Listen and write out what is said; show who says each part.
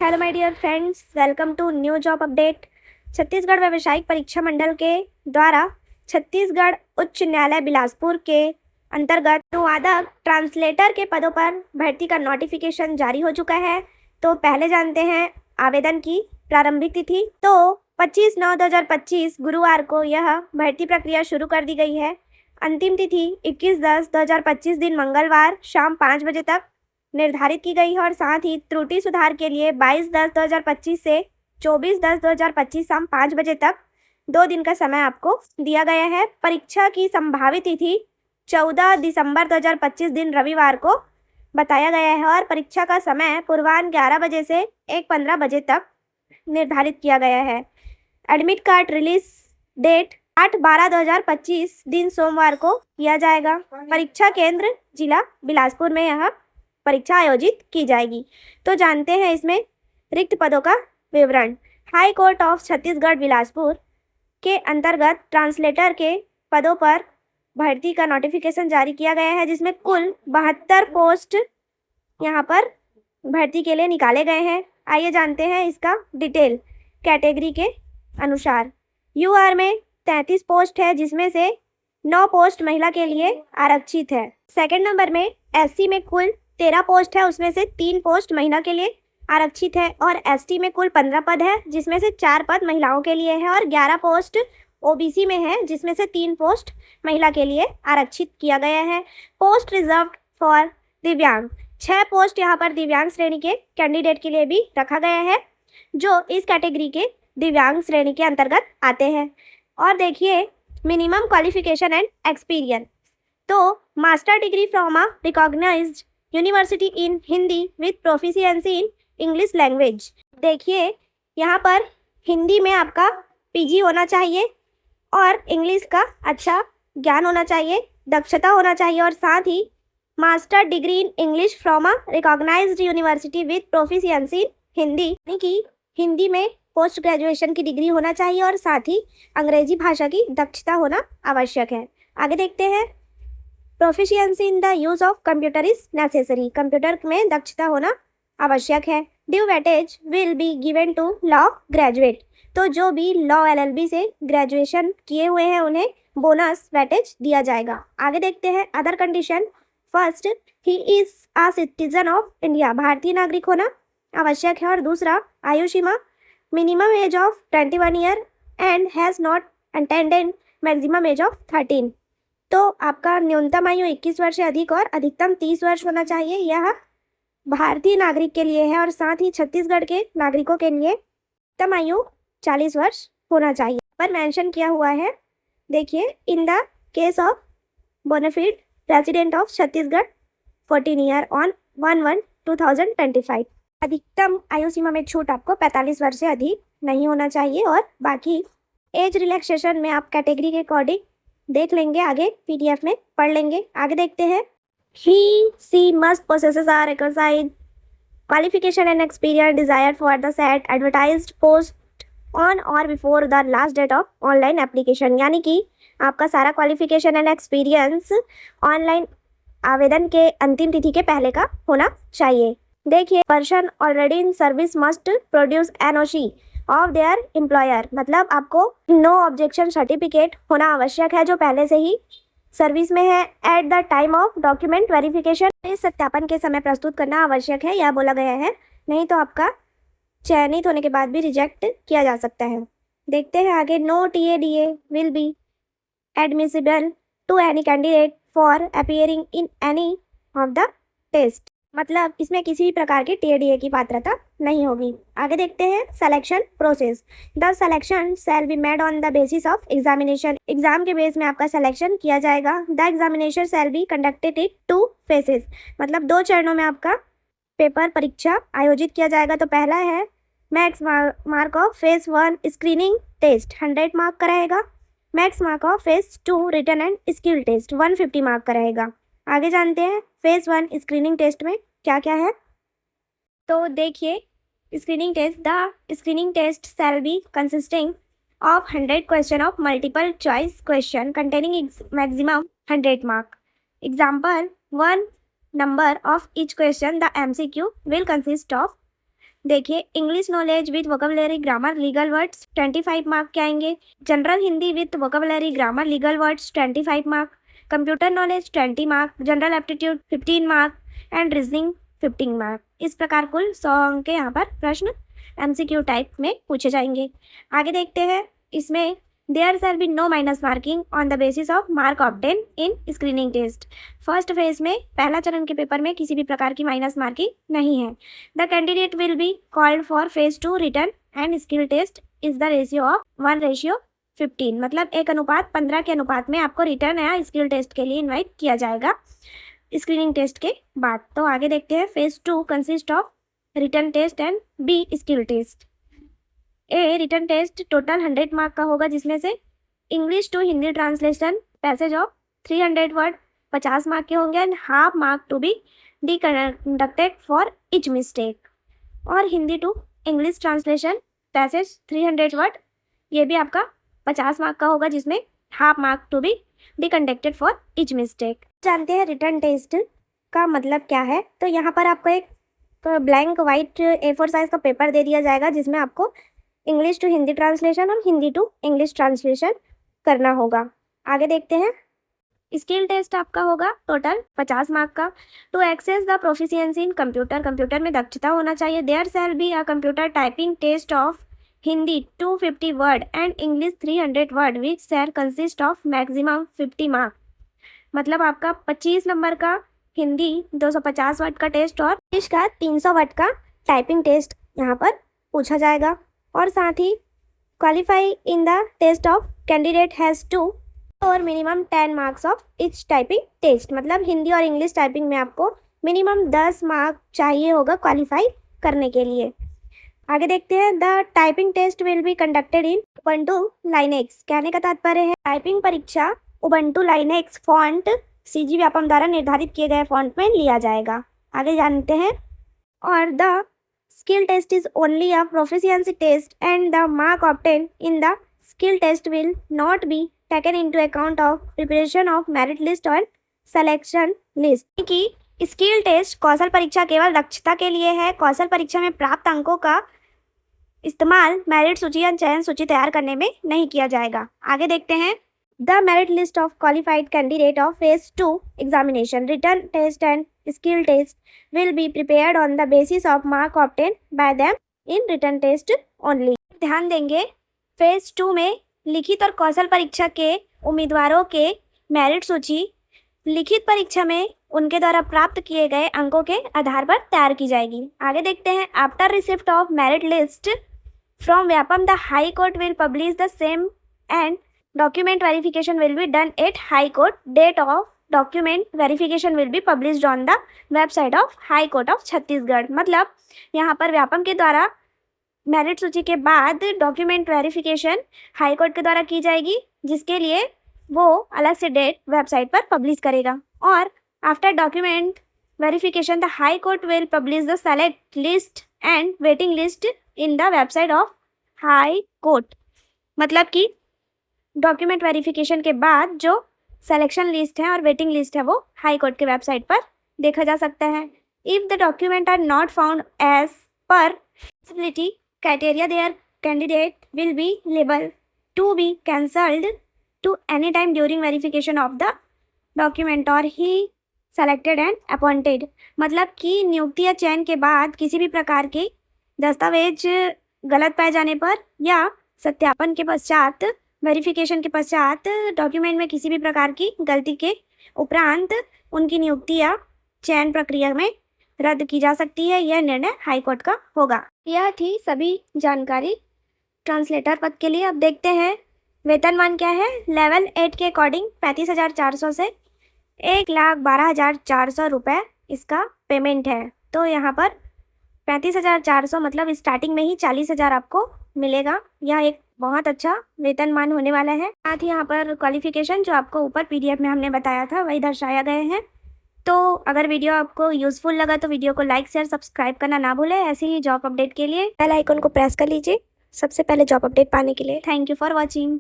Speaker 1: Hello my dear friends, welcome to new job update. Chhattisgarh व्यावसायिक परीक्षा मंडल के द्वारा छत्तीसगढ़ उच्च न्यायालय बिलासपुर के अंतर्गत अनुवादक ट्रांसलेटर के पदों पर भर्ती का नोटिफिकेशन जारी हो चुका है। तो पहले जानते हैं आवेदन की प्रारंभिक तिथि। तो 25/9/2025 गुरुवार को यह भर्ती प्रक्रिया शुरू कर दी गई है। अंतिम तिथि 21/10/2025 दिन मंगलवार शाम 5 बजे तक निर्धारित की गई है और साथ ही त्रुटि सुधार के लिए 22/10/2025 से 24/10/2025 शाम 5 बजे तक 2 दिन का समय आपको दिया गया है। परीक्षा की संभावित तिथि 14 दिसंबर 2025 दिन रविवार को बताया गया है और परीक्षा का समय पूर्वाह्न 11 बजे से 1:15 बजे तक निर्धारित किया गया है। एडमिट कार्ड रिलीज डेट 8/12/2025 दिन सोमवार को किया जाएगा। परीक्षा केंद्र जिला बिलासपुर में यह परीक्षा आयोजित की जाएगी। तो जानते हैं इसमें रिक्त पदों का विवरण। High court of Chhattisgarh Bilaspur के अंतर्गत ट्रांसलेटर के पदों पर भर्ती का नोटिफिकेशन जारी किया गया है, जिसमें कुल 72 पोस्ट यहाँ पर भर्ती के लिए निकाले गए हैं। आइए जानते हैं इसका डिटेल। कैटेगरी के अनुसार यूआर में 33 पोस्ट है, जिसमें से 9 पोस्ट महिला के लिए आरक्षित है। सेकंड नंबर में एससी में कुल 13 पोस्ट है, उसमें से 3 पोस्ट महिला के लिए आरक्षित है और एसटी में कुल 15 पद है, जिसमें से 4 पद महिलाओं के लिए है और 11 पोस्ट ओबीसी में है, जिसमें से 3 पोस्ट महिला के लिए आरक्षित किया गया है। पोस्ट रिजर्व फॉर दिव्यांग 6 पोस्ट यहाँ पर दिव्यांग श्रेणी के कैंडिडेट के लिए भी रखा गया है, जो इस कैटेगरी के दिव्यांग श्रेणी के अंतर्गत आते हैं। और देखिए मिनिमम क्वालिफिकेशन एंड एक्सपीरियंस, तो master degree from a recognised university in Hindi with proficiency in English language. देखिए यहाँ पर हिंदी में आपका पीजी होना चाहिए और इंग्लिश का अच्छा ज्ञान होना चाहिए, दक्षता होना चाहिए और साथ ही master degree in English from a recognised university with proficiency in Hindi, यानी कि हिंदी में पोस्ट ग्रेजुएशन की डिग्री होना चाहिए और साथ ही अंग्रेजी भाषा की दक्षता होना आवश्यक है। आगे देखते हैं। Proficiency in the use of computer is necessary, computer में दक्षता होना आवश्यक है। Due weightage will be given to law graduate, तो जो भी लॉ एलएलबी से ग्रेजुएशन किए हुए हैं उन्हें बोनस वेटेज दिया जाएगा। आगे देखते हैं other condition. First, he is a citizen of India, भारतीय नागरिक होना आवश्यक है और दूसरा आयु सीमा minimum age of 21 year and has not attended maximum age of 13, तो आपका न्यूनतम आयु 21 वर्ष से अधिक और अधिकतम 30 वर्ष होना चाहिए। यह भारतीय नागरिक के लिए है और साथ ही छत्तीसगढ़ के नागरिकों के लिए अधिकतम आयु 40 वर्ष होना चाहिए। पर मेंशन किया हुआ है, देखिए, in the case of bonafide resident of Chhattisgarh 14 year on 1/1/2025। अधिकतम आयु सीमा में छूट आपको 45 वर्ष से अधिक नहीं होना चाहिए और बाकी एज रिलैक्सेशन में आप कैटेगरी के अकॉर्डिंग देख लेंगे, आगे पीडीएफ में पढ़ लेंगे। आगे देखते हैं। He, she must possesses are requisite qualification and experience desired for the said advertised post on or before the last date of online application, यानी कि आपका सारा क्वालिफिकेशन एंड एक्सपीरियंस ऑनलाइन आवेदन के अंतिम तिथि के पहले का होना चाहिए। देखिए, person already in service must produce NOC of their employer, मतलब आपको नो ऑब्जेक्शन सर्टिफिकेट होना आवश्यक है जो पहले से ही सर्विस में है। At the time of document verification, इस सत्यापन के समय प्रस्तुत करना आवश्यक है, यह बोला गया है, नहीं तो आपका चयनित होने के बाद भी रिजेक्ट किया जा सकता है। देखते हैं आगे। No TA DA will be admissible to any candidate for appearing in any of the test, मतलब इसमें किसी भी प्रकार के टीएडीए की पात्रता नहीं होगी। आगे देखते हैं selection process. The selection shall be made on the basis of examination, exam के बेस में आपका सिलेक्शन किया जाएगा। The examination shall be conducted in 2 phases, मतलब 2 चरणों में आपका पेपर परीक्षा आयोजित किया जाएगा। तो पहला है max mark of phase 1 screening test 100 mark का रहेगा। Max mark of phase 2 written and skill test 150 mark का रहेगा। आगे जानते हैं फेज 1 स्क्रीनिंग टेस्ट में क्या क्या है। तो देखिए, screening test, the screening test shall be consisting of 100 question of multiple choice question containing maximum 100 mark. Example, 1 number of each question, the MCQ will consist of देखिए, English knowledge with vocabulary grammar legal words 25 mark के आएंगे। General Hindi with vocabulary grammar legal words 25 mark. Computer knowledge 20 mark. General aptitude 15 mark and reasoning 15 mark. इस प्रकार कुल 100 अंक के यहाँ पर प्रश्न MCQ टाइप में पूछे जाएंगे। आगे देखते हैं, इसमें there shall be no minus marking on the basis of mark obtain in screening test. First phase में पहला चरण के पेपर में किसी भी प्रकार की माइनस मार्किंग नहीं है। The candidate will be called for phase 2 written and skill test is the ratio of 1:15, मतलब 1:15 के अनुपात में आपको रिटर्न या स्किल टेस्ट के लिए इन्वाइट किया जाएगा स्क्रीनिंग टेस्ट के बाद। तो आगे देखते हैं, phase 2 consist of written test and B skill test. A written test total 100 mark का होगा, जिसमें से English to Hindi translation passage of 300 word 50 mark के होंगे and half mark to be deducted for each mistake. और Hindi to English translation passage 300 word, ये भी आपका 50 मार्क का होगा, जिसमें half mark to be deducted for each mistake. जानते हैं रिटर्न टेस्ट का मतलब क्या है। तो यहाँ पर आपको एक ब्लैंक वाइट A4 साइज का पेपर दे दिया जाएगा, जिसमें आपको इंग्लिश टू हिंदी ट्रांसलेशन और हिंदी टू इंग्लिश ट्रांसलेशन करना होगा। आगे देखते हैं, स्किल टेस्ट आपका होगा टोटल 50 मार्क का। To assess the proficiency in computer, computer में दक्षता होना चाहिए। There shall be a computer typing test of Hindi 250 word and English 300 word which shall consist of maximum 50 mark, मतलब आपका 25 नंबर का हिंदी 250 वर्ड का टेस्ट और इंग्लिश का 300 वर्ड का टाइपिंग टेस्ट यहाँ पर पूछा जाएगा। और साथ ही qualify in the test of candidate has to और minimum 10 marks of each typing test, मतलब हिंदी और इंग्लिश टाइपिंग में आपको मिनिमम 10 मार्क चाहिए होगा क्वालिफाई करने के लिए। आगे देखते हैं, the typing test will be conducted in Ubuntu Linux. कहने का तात्पर्य है टाइपिंग परीक्षा Ubuntu Linux font CG Vyapam द्वारा निर्धारित किए गए फॉन्ट में लिया जाएगा। आगे जानते हैं, और the skill test is only a proficiency test and the mark obtained in the skill test will not be taken into account of preparation of merit list और selection list। कि स्किल टेस्ट कौशल परीक्षा केवल दक्षता के लिए है। कौशल परीक्षा में प्राप्त अंकों का इस्तेमाल मेरिट सूची या चयन सूची तैयार करने में नहीं किया जाएगा। आगे देखते हैं, the merit list of qualified candidate of phase 2 examination written test and skill test will be prepared on the basis of mark obtained by them in written test only। ध्यान देंगे, फेज 2 में लिखित और कौशल परीक्षा के उम्मीदवारों के मेरिट सूची लिखित परीक्षा में उनके द्वारा प्राप्त किए गए अंकों के आधार पर तैयार की जाएगी। आगे देखते हैं, after receipt of merit list from Vyapam the high court will publish the same and document verification will be done at high court. Date of document verification will be published on the website of high court of Chhattisgarh. मतलब यहाँ पर व्यापम के द्वारा merit सूची के बाद document verification high court के द्वारा की जाएगी, जिसके लिए वो अलग से डेट वेबसाइट पर पब्लिश करेगा। और after document verification the high court will publish the select list and waiting list in the website of high court. मतलब कि डॉक्यूमेंट वेरिफिकेशन के बाद जो सिलेक्शन लिस्ट है और वेटिंग लिस्ट है वो हाई कोर्ट के वेबसाइट पर देखा जा सकता है। If the document are not found as per eligibility criteria their candidate will be liable to be cancelled to any time during verification of the document और ही सेलेक्टेड एंड अपॉइंटेड। मतलब कि नियुक्ति या चयन के बाद किसी भी प्रकार के दस्तावेज गलत पाए जाने पर या सत्यापन के पश्चात वेरिफिकेशन के पश्चात डॉक्यूमेंट में किसी भी प्रकार की गलती के उपरांत उनकी नियुक्ति या चयन प्रक्रिया में रद्द की जा सकती है। यह निर्णय हाई कोर्ट का होगा। यह थी सभी जानकारी ट्रांसलेटर पद के लिए। अब देखते हैं वेतनमान क्या है। लेवल 8 के अकॉर्डिंग 35,400 से 1,12,400 रुपये इसका पेमेंट है। तो यहाँ पर 35,400 मतलब स्टार्टिंग में ही 40,000 आपको मिलेगा। यह एक बहुत अच्छा वेतनमान होने वाला है। साथ ही यहाँ पर क्वालिफिकेशन जो आपको ऊपर PDF में हमने बताया था वही दर्शाया गए हैं। तो अगर वीडियो आपको यूज़फुल लगा तो वीडियो को लाइक शेयर सब्सक्राइब करना ना भूलें। ऐसे ही जॉब अपडेट के लिए बेल आइकन को प्रेस कर लीजिए सबसे पहले जॉब अपडेट पाने के लिए। Thank you for watching.